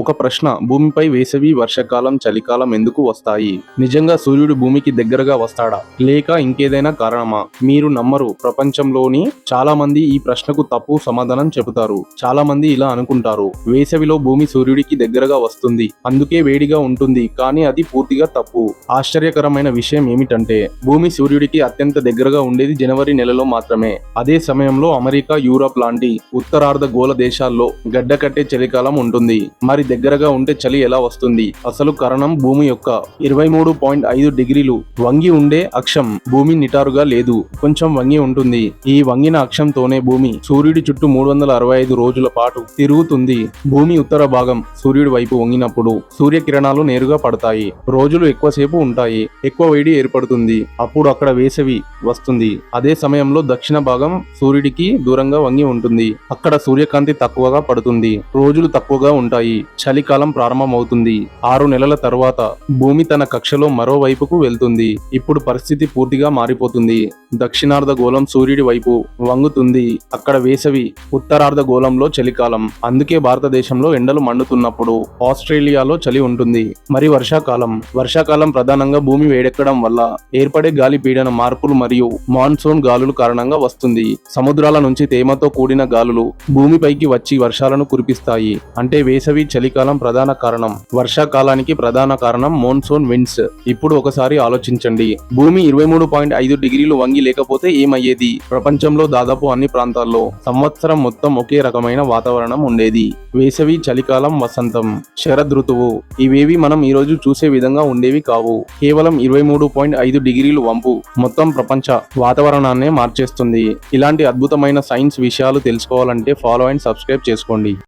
ఒక ప్రశ్న, భూమిపై వేసవి, వర్షాకాలం, చలికాలం ఎందుకు వస్తాయి? నిజంగా సూర్యుడు భూమికి దగ్గరగా వస్తాడా? లేక ఇంకేదైనా కారణమా? మీరు నమ్మరు, ప్రపంచంలోని చాలా మంది ఈ ప్రశ్నకు తప్పు సమాధానం చెబుతారు. చాలా మంది ఇలా అనుకుంటారు: వేసవిలో భూమి సూర్యుడికి దగ్గరగా వస్తుంది, అందుకే వేడిగా ఉంటుంది. కానీ అది పూర్తిగా తప్పు. ఆశ్చర్యకరమైన విషయం ఏమిటంటే, భూమి సూర్యుడికి అత్యంత దగ్గరగా ఉండేది జనవరి నెలలో మాత్రమే. అదే సమయంలో అమెరికా, యూరప్ లాంటి ఉత్తరార్ధ గోళ దేశాల్లో గడ్డకట్టే చలికాలం ఉంటుంది. మరి దగ్గరగా ఉంటే చలి ఎలా వస్తుంది? అసలు కారణం భూమి యొక్క 23.5 డిగ్రీలు వంగి ఉండే అక్షం. భూమి నిటారుగా లేదు, కొంచెం వంగి ఉంటుంది. ఈ వంగిన అక్షంతోనే భూమి సూర్యుడి చుట్టూ 365 రోజుల పాటు తిరుగుతుంది. భూమి ఉత్తర భాగం సూర్యుడి వైపు వంగినప్పుడు సూర్యకిరణాలు నేరుగా పడతాయి. రోజులు ఎక్కువసేపు ఉంటాయి, ఎక్కువ వేడి ఏర్పడుతుంది. అప్పుడు అక్కడ వేసవి వస్తుంది. అదే సమయంలో దక్షిణ భాగం సూర్యుడికి దూరంగా వంగి ఉంటుంది. అక్కడ సూర్యకాంతి తక్కువగా పడుతుంది, రోజులు తక్కువగా ఉంటాయి. చలికాలం ప్రారంభమవుతుంది. 6 నెలల తర్వాత భూమి తన కక్షలో మరోవైపుకు వెళ్తుంది. ఇప్పుడు పరిస్థితి పూర్తిగా మారిపోతుంది. దక్షిణార్ధ గోళం సూర్యుడి వైపు వంగుతుంది. అక్కడ వేసవి, ఉత్తరార్ధ గోళంలో చలికాలం. అందుకే భారతదేశంలో ఎండలు మండుతున్నప్పుడు ఆస్ట్రేలియాలో చలి ఉంటుంది. మరి వర్షాకాలం ప్రధానంగా భూమి వేడెక్కడం వల్ల ఏర్పడే గాలి పీడన మార్పులు మరియు మాన్సూన్ గాలులు కారణంగా వస్తుంది. సముద్రాల నుంచి తేమతో కూడిన గాలులు భూమిపైకి వచ్చి వర్షాలను కురిపిస్తాయి. అంటే వేసవి, చలికాలం ప్రధాన కారణం. వర్షాకాలానికి ప్రధాన కారణం మోన్సూన్ విండ్స్. ఇప్పుడు ఒకసారి ఆలోచించండి, భూమి 23.5 డిగ్రీలు వంగి లేకపోతే ఏమయ్యేది? ప్రపంచంలో దాదాపు అన్ని ప్రాంతాల్లో సంవత్సరం మొత్తం ఒకే రకమైన వాతావరణం ఉండేది. వేసవి, చలికాలం, వసంతం, శరదృతువు ఇవేవి మనం ఈరోజు చూసే విధంగా ఉండేవి కావు. కేవలం 23.5 డిగ్రీలు వంపు మొత్తం ప్రపంచ వాతావరణాన్నే మార్చేస్తుంది. ఇలాంటి అద్భుతమైన సైన్స్ విషయాలు తెలుసుకోవాలంటే ఫాలో అండ్ సబ్స్క్రైబ్ చేసుకోండి.